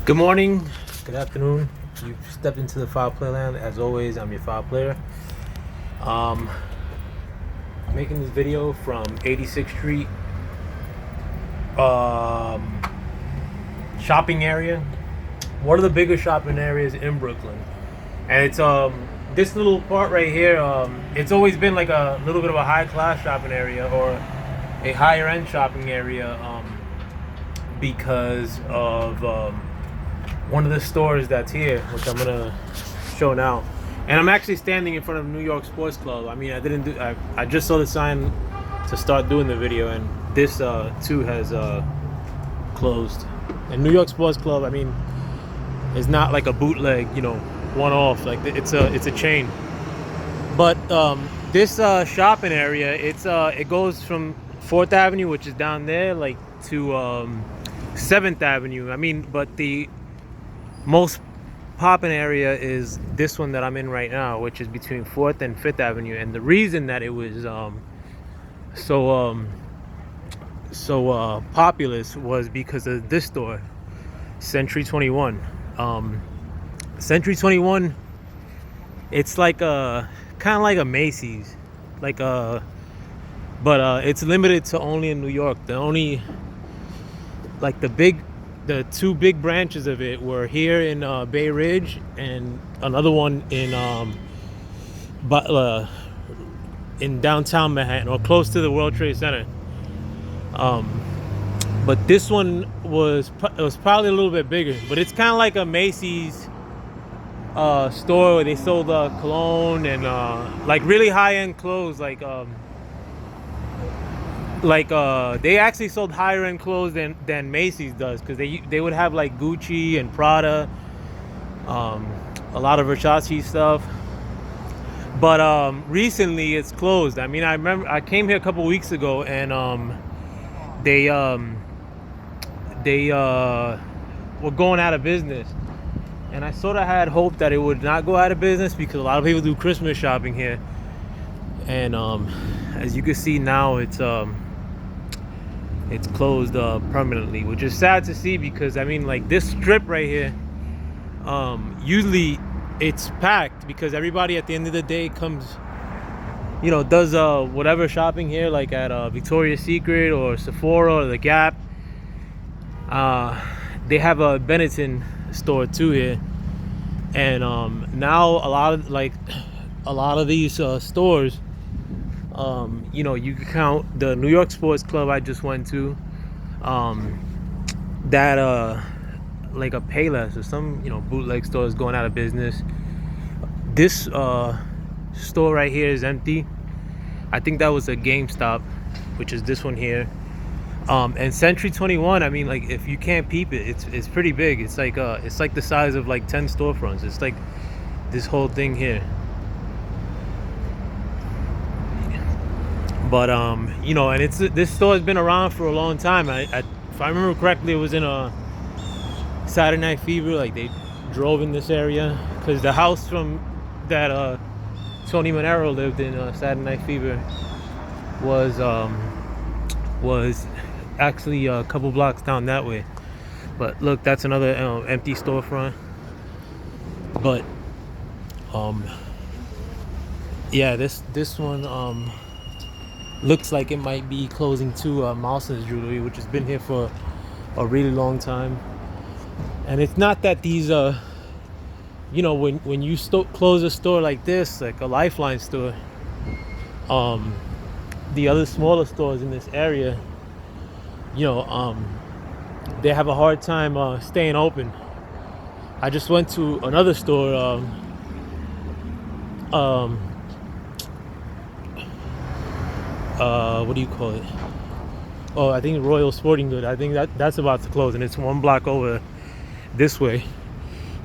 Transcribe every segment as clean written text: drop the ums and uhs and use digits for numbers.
Good morning, good afternoon. You've stepped into the Foul Play Land. As always, I'm your Foul Player. Um, Making this video from 86th Street shopping area. One of the biggest shopping areas in Brooklyn, and it's this little part right here. It's always been like a little bit of a high class shopping area or a higher end shopping area because of one of the stores that's here, which I'm gonna show now. And I'm actually standing in front of New York Sports Club. I mean, I just saw the sign to start doing the video, and this too has closed. And New York Sports Club, I mean, is not like a bootleg, one off. Like it's a chain. But this shopping area, it goes from 4th Avenue, which is down there, like to 7th Avenue. I mean, but the most poppin' area is this one that I'm in right now, which is between 4th and 5th Avenue. And the reason that it was so populous was because of this store, Century 21. Century 21, it's like a kind of like a Macy's, but it's limited to only in New York. The only the two big branches of it were here in Bay Ridge, and another one in downtown Manhattan, or close to the World Trade Center. But this one was probably a little bit bigger, but it's kind of like a Macy's store where they sold cologne and like really high-end clothes, they actually sold higher end clothes than Macy's does, because they would have like Gucci and Prada, a lot of Versace stuff. But recently it's closed. I mean, I remember I came here a couple weeks ago, and they were going out of business, and I sort of had hope that it would not go out of business, because a lot of people do Christmas shopping here. And as you can see now, it's closed permanently, which is sad to see, because I mean, like, this strip right here, usually it's packed, because everybody at the end of the day comes, does whatever shopping here, like at Victoria's Secret or Sephora or the Gap. They have a Benetton store too here, and now a lot of these stores, you can count the New York Sports Club I just went to, that like a Payless or some bootleg store is going out of business. This store right here is empty. I think that was a GameStop, which is this one here. And Century 21, I mean, like, if you can't peep it, it's pretty big. It's like the size of like 10 storefronts. It's like this whole thing here. But and this store has been around for a long time. If I remember correctly, it was in a Saturday Night Fever. Like, they drove in this area, because the house from that Tony Manero lived in, Saturday Night Fever, was actually a couple blocks down that way. But look, that's another empty storefront. But yeah, this one looks like it might be closing too. Mouse's Jewelry, which has been here for a really long time. And it's not that these when you close a store like this, like a Lifeline store, the other smaller stores in this area, they have a hard time staying open. I just went to another store, what do you call it? Oh, I think Royal Sporting Good. I think that's about to close, and it's one block over this way.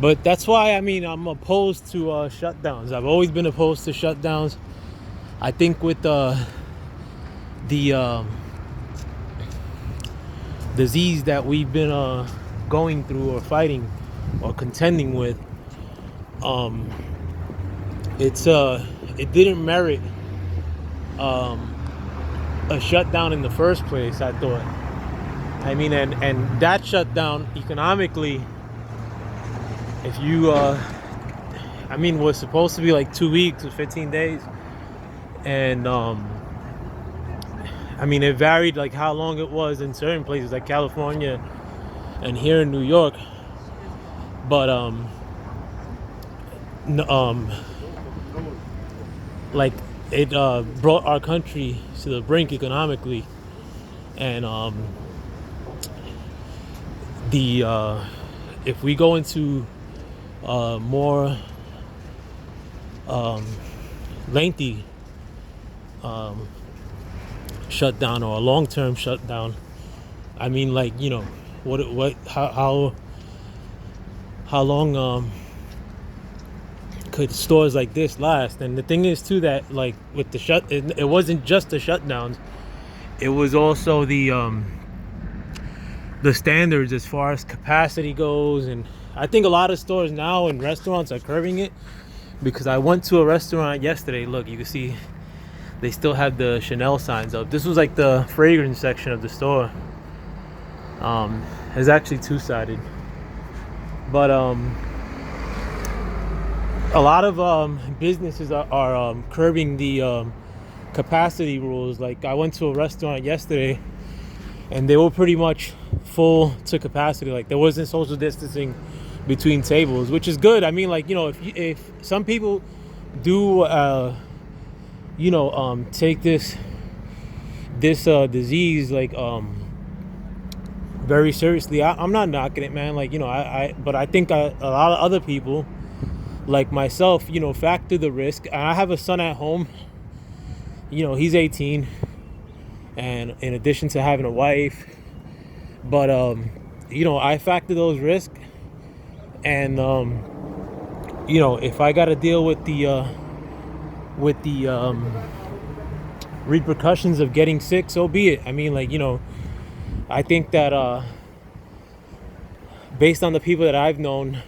But that's why, I mean, I'm opposed to shutdowns. I've always been opposed to shutdowns. I think with the disease that we've been going through, or fighting, or contending with, it didn't merit a shutdown in the first place, I thought. I mean, and that shutdown economically if you I mean, was supposed to be like 2 weeks or 15 days, and I mean, it varied like how long it was in certain places like California and here in New York. But like it brought our country to the brink economically, and the if we go into more lengthy shutdown or a long-term shutdown, I mean, like, you know, how long could stores like this last? And the thing is too that, like, with the it wasn't just the shutdowns, it was also the standards as far as capacity goes. And I think a lot of stores now and restaurants are curbing it, because I went to a restaurant yesterday. Look, you can see they still have the Chanel signs up. This was like the fragrance section of the store. It's actually two-sided, but a lot of businesses are curbing the capacity rules. Like, I went to a restaurant yesterday and they were pretty much full to capacity. Like, there wasn't social distancing between tables, which is good. I mean, like, you know, if some people do take this disease like very seriously, I'm not knocking it, man. Like, you know, but I think a lot of other people like myself, you know, factor the risk. And I have a son at home, you know, he's 18, and in addition to having a wife, but you know, I factor those risks. And you know, if I got to deal with the repercussions of getting sick, so be it. I mean, like, you know, I think that based on the people that I've known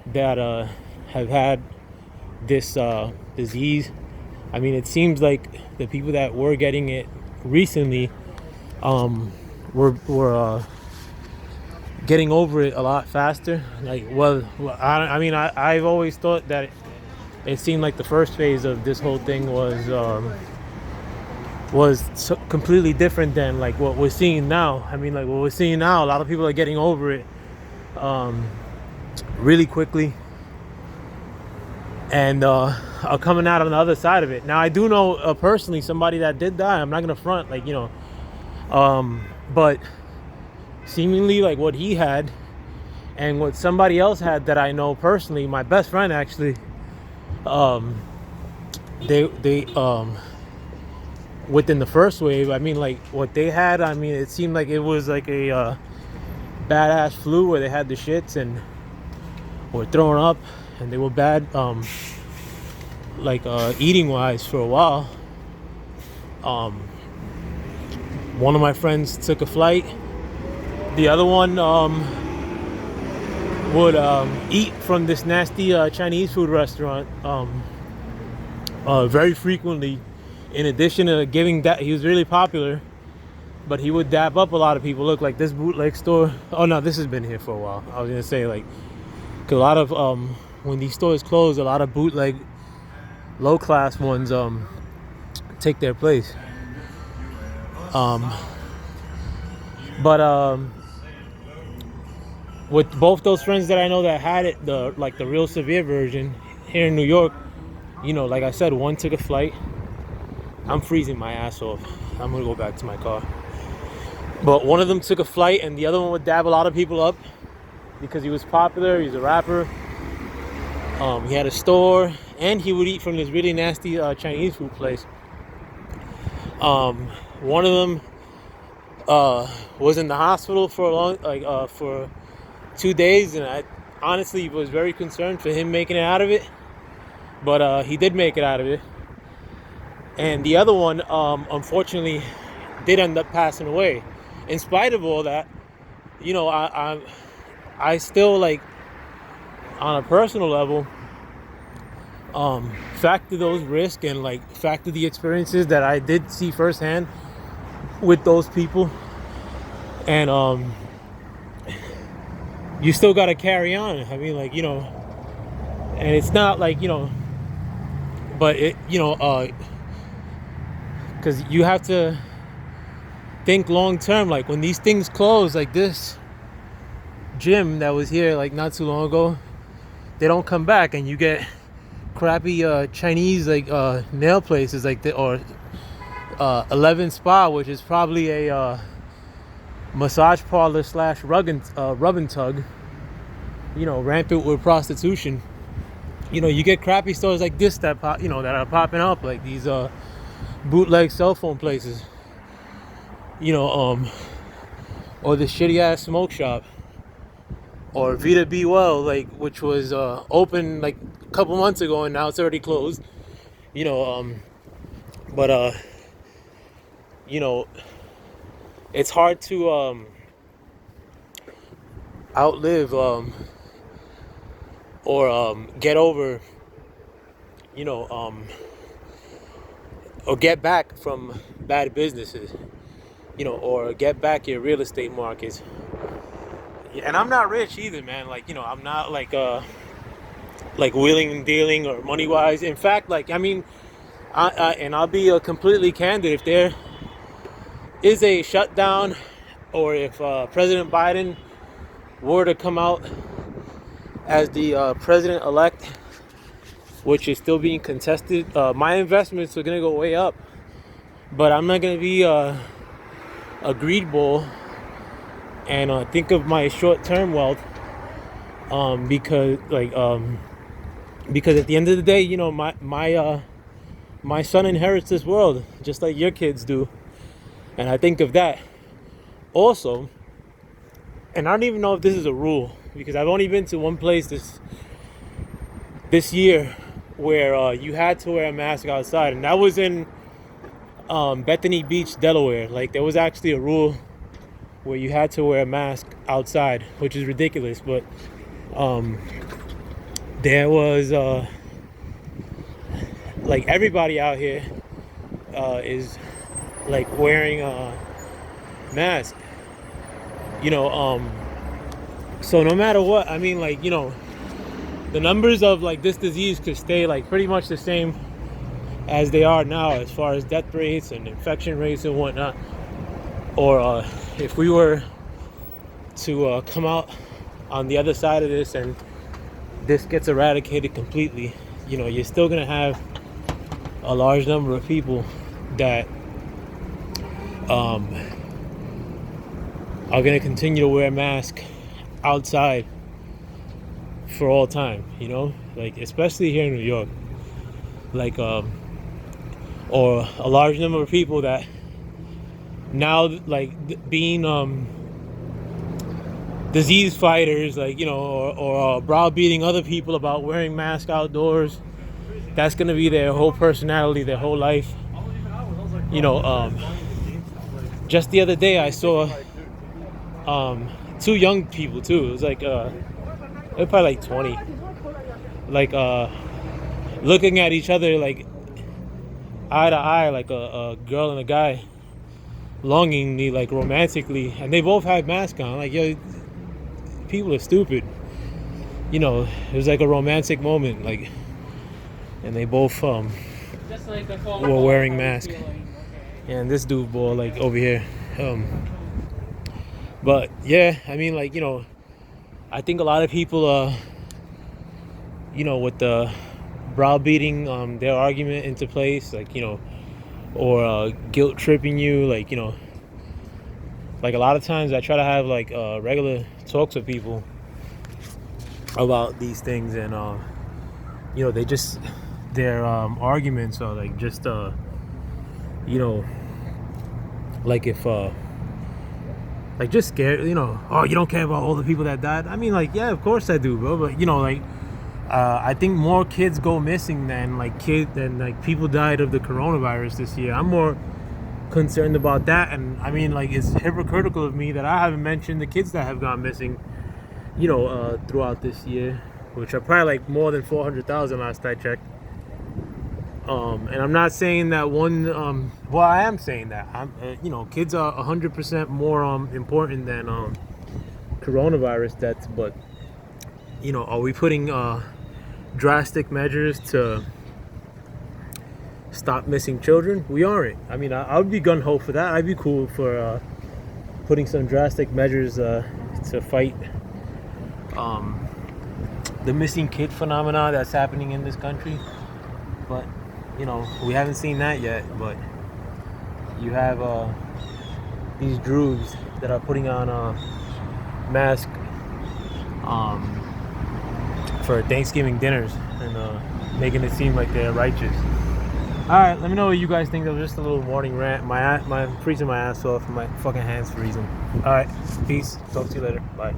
that have had this disease, I mean, it seems like the people that were getting it recently were getting over it a lot faster. Like, I mean, I've always thought that it seemed like the first phase of this whole thing was completely different than like what we're seeing now. I mean, like, what we're seeing now, a lot of people are getting over it really quickly, and are coming out on the other side of it. Now, I do know personally somebody that did die. I'm not gonna front, like, you know, but seemingly, like, what he had and what somebody else had that I know personally, my best friend actually, they within the first wave, I mean, like, what they had, I mean, it seemed like it was like a badass flu where they had the shits and were throwing up, and they were bad eating wise for a while. One of my friends took a flight. The other one would eat from this nasty Chinese food restaurant very frequently. In addition to giving that, he was really popular, but he would dap up a lot of people. Look, like this bootleg store. Oh no, this has been here for a while. I was gonna say, like, 'cause a lot of when these stores close, a lot of bootleg low class ones take their place. But with both those friends that I know that had it, the real severe version here in New York, you know, like I said, one took a flight. I'm freezing my ass off. I'm gonna go back to my car. But one of them took a flight, and the other one would dab a lot of people up because he was popular. He's a rapper. He had a store, and he would eat from this really nasty Chinese food place. One of them was in the hospital for for 2 days, and I honestly was very concerned for him making it out of it. But he did make it out of it. And the other one, unfortunately, did end up passing away. In spite of all that, you know, I still, like, on a personal level, factor those risks and, like, factor the experiences that I did see firsthand with those people. And you still got to carry on. I mean, like, and it's not like, but it, because you have to think long term. Like when these things close, like this gym that was here like not too long ago, they don't come back, and you get crappy Chinese like nail places like or 11 Spa, which is probably a massage parlor slash rub and tug, rampant with prostitution. You get crappy stores like this that that are popping up, like these bootleg cell phone places, or the shitty ass smoke shop, or Vita Be Well, like, which was open like a couple months ago and now it's already closed. But it's hard to outlive or get over, or get back from bad businesses, or get back your real estate markets. And I'm not rich either, man. Like, I'm not like wheeling and dealing or money wise. In fact, like, I mean, and I'll be completely candid. If there is a shutdown, or if President Biden were to come out as the president-elect, which is still being contested, my investments are gonna go way up. But I'm not gonna be a greed bull and think of my short-term wealth, because at the end of the day, my son inherits this world just like your kids do, and I think of that also. And I don't even know if this is a rule, because I've only been to one place this year where you had to wear a mask outside, and that was in Bethany Beach, Delaware. Like, there was actually a rule where you had to wear a mask outside, which is ridiculous. But there was like everybody out here is like wearing a mask, so no matter what, I mean, like, the numbers of like this disease could stay like pretty much the same as they are now as far as death rates and infection rates and whatnot. Or if we were to come out on the other side of this and this gets eradicated completely, you're still gonna have a large number of people that are gonna continue to wear a mask outside for all time, like especially here in New York, like or a large number of people that now, like, being disease fighters, like, or browbeating other people about wearing masks outdoors. That's gonna be their whole personality, their whole life. Just the other day I saw two young people too. It was like they're probably like 20, like looking at each other like eye to eye, like a girl and a guy, longingly, like romantically, and they both had masks on. Like, yo, people are stupid. It was like a romantic moment, like, and they both were wearing masks. And this dude, boy, like over here. But yeah, I mean, like, I think a lot of people, with the browbeating their argument into place, like, or guilt tripping you, like, like a lot of times I try to have like regular talks with people about these things, and they just, their arguments are like just like if like just scared, oh, you don't care about all the people that died. I mean, like, yeah, of course I do, bro, but like I think more kids go missing than people died of the coronavirus this year. I'm more concerned about that. And I mean, like, it's hypocritical of me that I haven't mentioned the kids that have gone missing, throughout this year, which are probably like more than 400,000 last I checked. And I'm not saying that one, well, I am saying that kids are 100% more important than coronavirus deaths, but you know, are we putting drastic measures to stop missing children? We aren't. I mean, I would be gung-ho for that. I'd be cool for putting some drastic measures to fight the missing kid phenomena that's happening in this country. But you know, we haven't seen that yet. But you have these droogs that are putting on masks for Thanksgiving dinners and making it seem like they're righteous. Alright, let me know what you guys think. That was just a little morning rant. I'm freezing my ass off and my fucking hands freezing. Alright, peace. Talk to you later. Bye.